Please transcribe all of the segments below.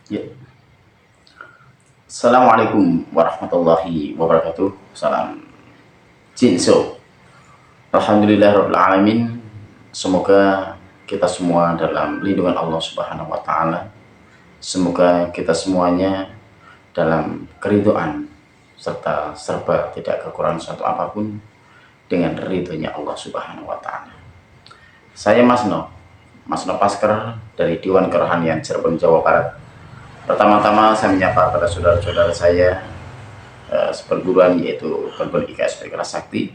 Ya. Assalamualaikum warahmatullahi wabarakatuh. Salam Jinso. Alhamdulillahirrahmanirrahim. Semoga kita semua dalam lindungan Allah Subhanahu wa Ta'ala. Semoga kita semuanya dalam keridhaan serta serba tidak kekurangan suatu apapun dengan ridhonya Allah Subhanahu wa Ta'ala. Saya Mas No Pasker dari Dewan Kerohanian Cirebon, Jawa Barat. Pertama-tama saya menyapa pada saudara-saudara saya seperguruan, yaitu perguruan IKS Bergerak Sakti,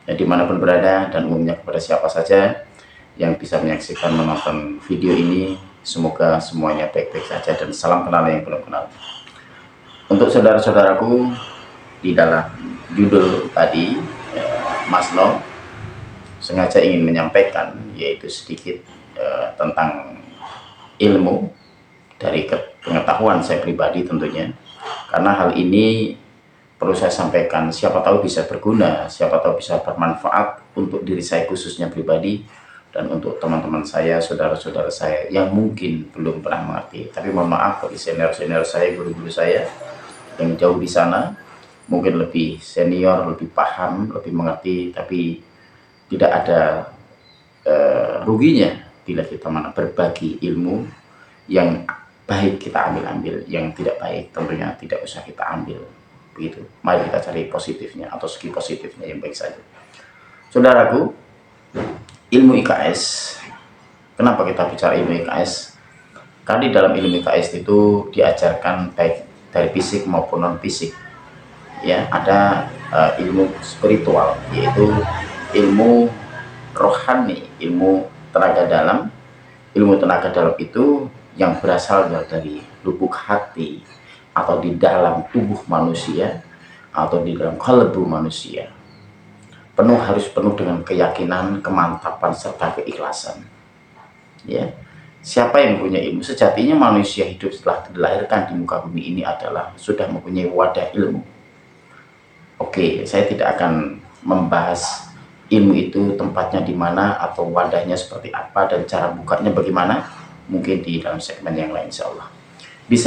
dimanapun berada, dan umumnya kepada siapa saja yang bisa menyaksikan menonton video ini. Semoga semuanya baik-baik saja dan salam kenal yang belum kenal. Untuk saudara-saudaraku, di dalam judul tadi Mas No sengaja ingin menyampaikan yaitu sedikit tentang ilmu dari pengetahuan saya pribadi tentunya, karena hal ini perlu saya sampaikan, siapa tahu bisa berguna, siapa tahu bisa bermanfaat untuk diri saya khususnya pribadi, dan untuk teman-teman saya, saudara-saudara saya yang mungkin belum pernah mengerti. Tapi mohon maaf bagi senior-senior saya, guru-guru saya yang jauh di sana, mungkin lebih senior, lebih paham, lebih mengerti, tapi tidak ada ruginya bila kita berbagi ilmu. Yang baik kita ambil, yang tidak baik tentunya tidak usah kita ambil, begitu. Mari kita cari positifnya atau segi positifnya yang baik saja. Saudaraku, ilmu IKS, kenapa kita bicara ilmu IKS? Karena di dalam ilmu IKS itu diajarkan baik dari fisik maupun non fisik, ya. Ada ilmu spiritual, yaitu ilmu rohani, ilmu tenaga dalam. Ilmu tenaga dalam itu yang berasal dari lubuk hati atau di dalam tubuh manusia atau di dalam kalbu manusia. Harus penuh dengan keyakinan, kemantapan serta keikhlasan. Ya. Siapa yang punya ilmu? Sejatinya manusia hidup setelah dilahirkan di muka bumi ini adalah sudah mempunyai wadah ilmu. Oke, saya tidak akan membahas ilmu itu tempatnya di mana atau wadahnya seperti apa dan cara bukanya bagaimana. Mungkin di dalam segmen yang lain, insya Allah. Di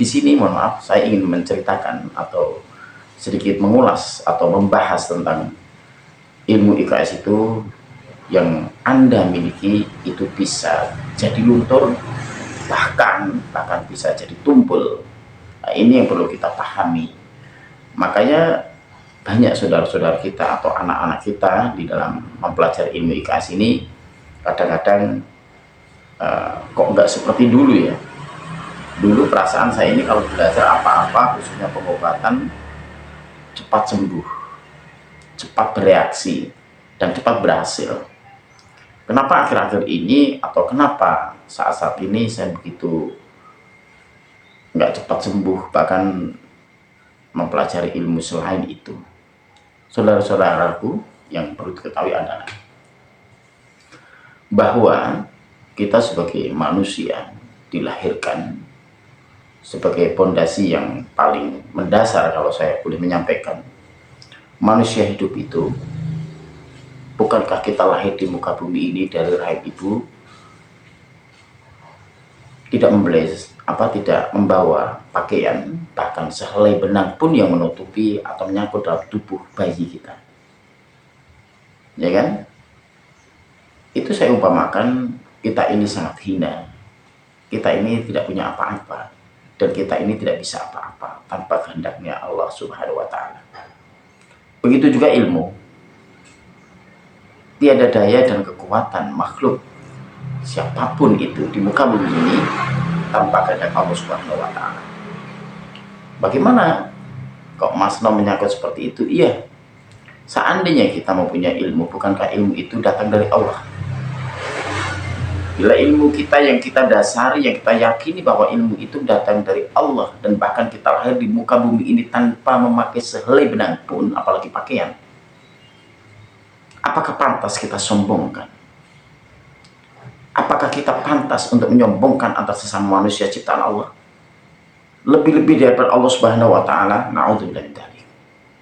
sini mohon maaf, saya ingin menceritakan atau sedikit mengulas atau membahas tentang ilmu IKS itu yang Anda miliki itu bisa jadi luntur, bahkan bisa jadi tumpul. Nah, ini yang perlu kita pahami. Makanya banyak saudara-saudara kita atau anak-anak kita di dalam mempelajari ilmu IKS ini kadang-kadang kok nggak seperti dulu ya. Dulu perasaan saya ini kalau belajar apa-apa, khususnya pengobatan, cepat sembuh, cepat bereaksi, dan cepat berhasil. Kenapa akhir-akhir ini atau kenapa saat-saat ini saya begitu nggak cepat sembuh, bahkan mempelajari ilmu selain itu? Saudara-saudaraku, yang perlu diketahui adalah bahwa kita sebagai manusia dilahirkan sebagai pondasi yang paling mendasar. Kalau saya boleh menyampaikan, manusia hidup itu, bukankah kita lahir di muka bumi ini dari rahim ibu tidak membawa pakaian, bahkan sehelai benang pun yang menutupi atau menyangkut dalam tubuh bayi kita, ya kan? Itu saya umpamakan kita ini sangat hina, kita ini tidak punya apa-apa, dan kita ini tidak bisa apa-apa tanpa kehendaknya Allah Subhanahu wa Ta'ala. Begitu juga ilmu, tiada daya dan kekuatan makhluk siapapun itu di muka bumi ini tanpa kehendak Allah Subhanahu wa Ta'ala. Bagaimana kok Mas No menyangkut seperti itu? Iya, seandainya kita mempunyai ilmu, bukankah ilmu itu datang dari Allah? Bila ilmu kita yang kita dasari, yang kita yakini bahwa ilmu itu datang dari Allah, dan bahkan kita lahir di muka bumi ini tanpa memakai sehelai benang pun, apalagi pakaian, apakah pantas kita sombongkan? Apakah kita pantas untuk menyombongkan atas sesama manusia ciptaan Allah? Lebih-lebih daripada Allah Subhanahu wa Ta'ala. Na'udzubillah min dzalik.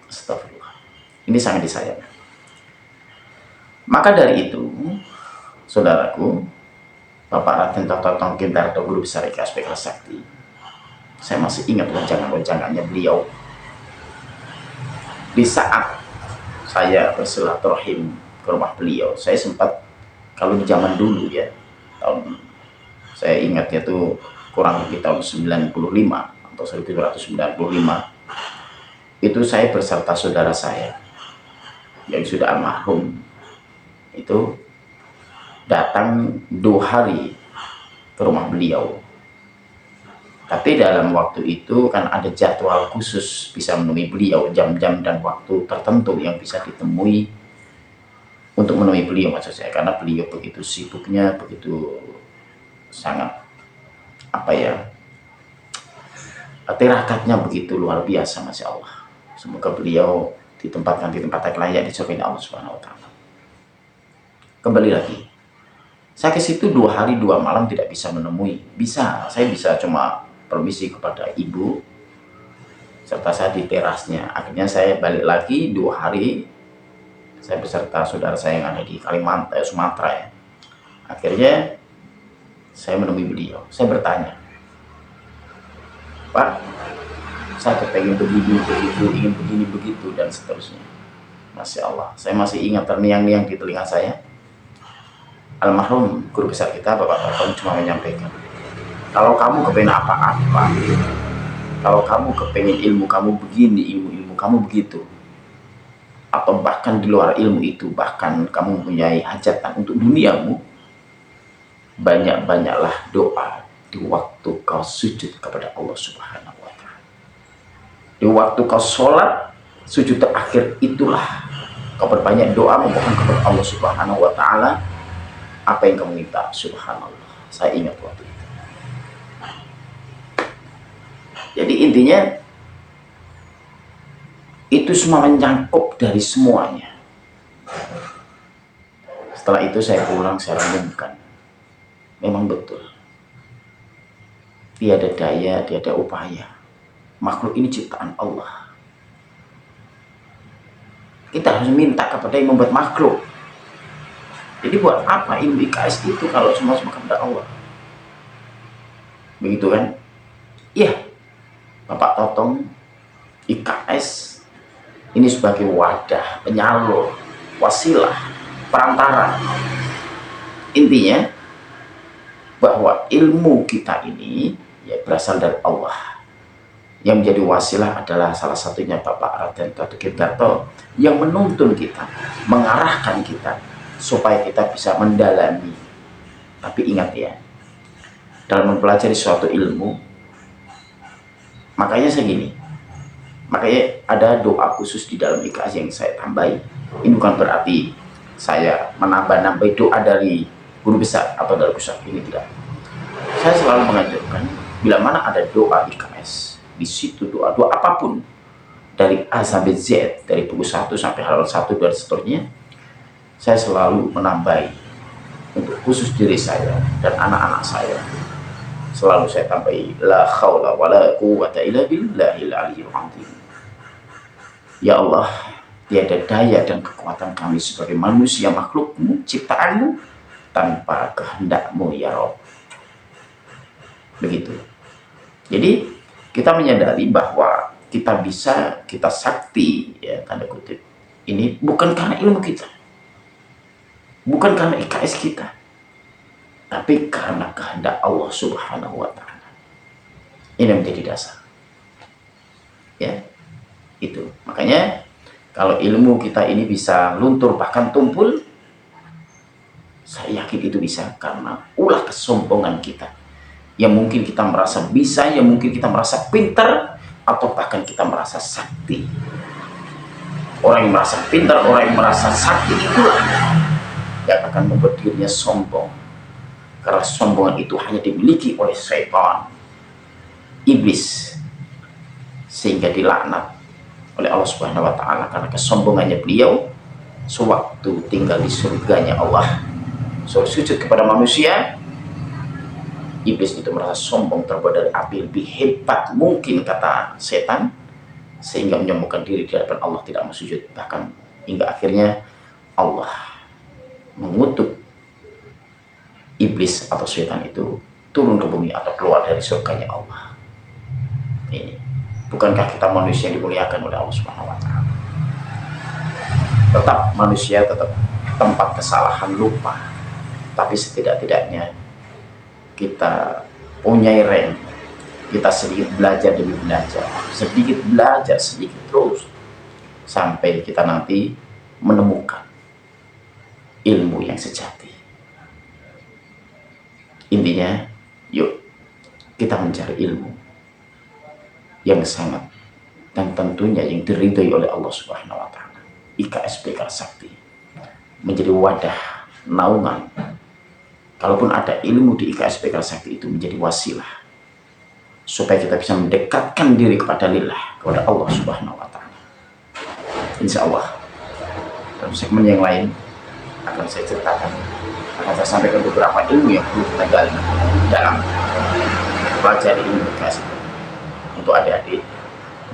Astagfirullah. Ini sangat disayangkan. Maka dari itu, saudaraku, Bapak Raden Toto Tongkindarto, Guru Besar IKSP Kelas Sakti. Saya masih ingat wejangan-wejangannya beliau di saat saya bersilaturahim ke rumah beliau. Saya sempat, kalau di zaman dulu ya, tahun saya ingatnya tuh kurang lebih tahun 95 atau 1995, itu saya berserta saudara saya yang sudah almarhum itu datang 2 hari ke rumah beliau. Tapi dalam waktu itu kan ada jadwal khusus bisa menemui beliau, jam-jam dan waktu tertentu yang bisa ditemui untuk menemui beliau, maksud saya, karena beliau begitu sibuknya, begitu sangat tirakatnya begitu luar biasa, Masya Allah. Semoga beliau ditempatkan di tempat yang layak di surga Allah Subhanahu wa Ta'ala. Kembali lagi, saya ke situ 2 hari 2 malam tidak bisa menemui. Saya bisa cuma permisi kepada ibu serta saya di terasnya. Akhirnya saya balik lagi 2 hari, saya beserta saudara saya yang ada di Kalimantan, Sumatera ya. Akhirnya saya menemui beliau. Saya bertanya, Pak, saya kepengen begini, begitu, ingin begini, begitu, dan seterusnya. Masya Allah, saya masih ingat terngiang-ngiang di telinga saya. Almarhum guru besar kita, Bapak Toto, cuma menyampaikan, kalau kamu kepengen apa-apa, kalau kamu kepengen ilmu kamu begini, ilmu kamu begitu, atau bahkan di luar ilmu itu, bahkan kamu mempunyai hajatan untuk duniamu, banyak-banyaklah doa di waktu kau sujud kepada Allah Subhanahu wa Ta'ala. Di waktu kau sholat, sujud terakhir itulah kau berbanyak doa memohon kepada Allah Subhanahu wa Ta'ala apa yang kamu minta. Subhanallah, saya ingat waktu itu. Jadi intinya itu semua menyangkut dari semuanya. Setelah itu saya pulang, saya renungkan, memang betul, tiada daya, tiada upaya, makhluk ini ciptaan Allah. Kita harus minta kepada yang membuat makhluk. Jadi buat apa ilmu IKS itu kalau semua kepada Allah? Begitu kan? Iya, Bapak Totong IKS ini sebagai wadah, penyalur, wasilah, perantara. Intinya bahwa ilmu kita ini ya berasal dari Allah. Yang menjadi wasilah adalah salah satunya Bapak Raden Toto Tongkindarto yang menuntun kita, mengarahkan kita supaya kita bisa mendalami. Tapi ingat ya, dalam mempelajari suatu ilmu, makanya ada doa khusus di dalam IKS yang saya tambahi. Ini bukan berarti saya menambah-nambah doa dari guru besar atau dari pusat, ini tidak. Saya selalu mengajarkan, bila mana ada doa IKS, di situ doa apapun, dari A sampai Z, dari buku 1 sampai halaman 1, dan seterusnya, saya selalu menambahi untuk khusus diri saya dan anak-anak saya. Selalu saya tambahi, la khawla wa la quwwata illa billahil aliyyil azim. Ya Allah, tiada daya dan kekuatan kami sebagai manusia, makhlukmu, ciptaanmu, tanpa kehendakmu ya Rabb. Begitu. Jadi kita menyadari bahwa kita bisa, kita sakti ya, tanda kutip, ini bukan karena ilmu kita, bukan karena IKS kita, tapi karena kehendak Allah Subhanahu wa Ta'ala. Ini menjadi dasar ya. Itu makanya kalau ilmu kita ini bisa luntur bahkan tumpul, saya yakin itu bisa karena ulah kesombongan kita, yang mungkin kita merasa bisa, yang mungkin kita merasa pintar, atau bahkan kita merasa sakti. Orang yang merasa pintar, orang yang merasa sakti, itulah yang akan membuat dirinya sombong, karena sombongan itu hanya dimiliki oleh syaitan, iblis, sehingga dilaknat oleh Allah Subhanahu wa Ta'ala karena kesombongannya beliau. Sewaktu tinggal di surganya Allah, sujud kepada manusia, iblis itu merasa sombong, terbuat dari api, lebih hebat mungkin kata setan, sehingga menyombongkan diri di hadapan Allah, tidak mau sujud, bahkan hingga akhirnya Allah mengutuk iblis atau setan itu turun ke bumi atau keluar dari surganya Allah. Ini, bukankah kita manusia yang dimuliakan oleh Allah Subhanahu wa taala? Tetap manusia, tetap tempat kesalahan, lupa, tapi setidak-tidaknya kita punya rem, kita sedikit belajar demi belajar, sedikit belajar, sedikit terus, sampai kita nanti menemukan ilmu yang sejati. Intinya, yuk kita mencari ilmu yang sangat dan tentunya yang diridhai oleh Allah Subhanahu wa taala. IKSP Sakti menjadi wadah naungan. Kalaupun ada ilmu di IKSP Sakti, itu menjadi wasilah supaya kita bisa mendekatkan diri kepada lillah, kepada Allah Subhanahu wa taala. Insya Allah dalam segmen yang lain akan saya ceritakan, akan saya sampaikan beberapa ilmu yang perlu kita gali dalam belajar ilmu IKSP. Untuk adik-adik,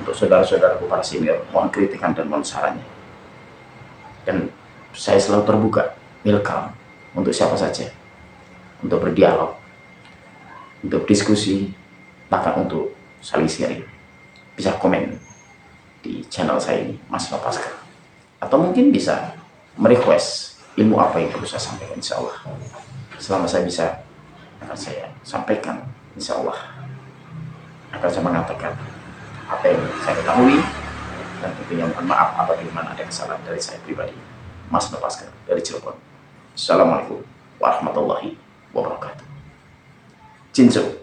untuk saudara-saudaraku para senior, mohon kritikan dan mohon sarannya. Dan saya selalu terbuka, welcome untuk siapa saja, untuk berdialog, untuk diskusi, bahkan untuk saling sharing. Bisa komen di channel saya ini, Mas Nopaskar, atau mungkin bisa merequest ilmu apa yang perlu saya sampaikan. Insya Allah selama saya bisa, akan saya sampaikan. Insya Allah akan saya mengatakan apa yang saya ketahui, dan tentunya mohon maaf apabila ada kesalahan dari saya pribadi. Mas Nopaskar dari Cirebon. Assalamualaikum warahmatullahi wabarakatuh. Jinso.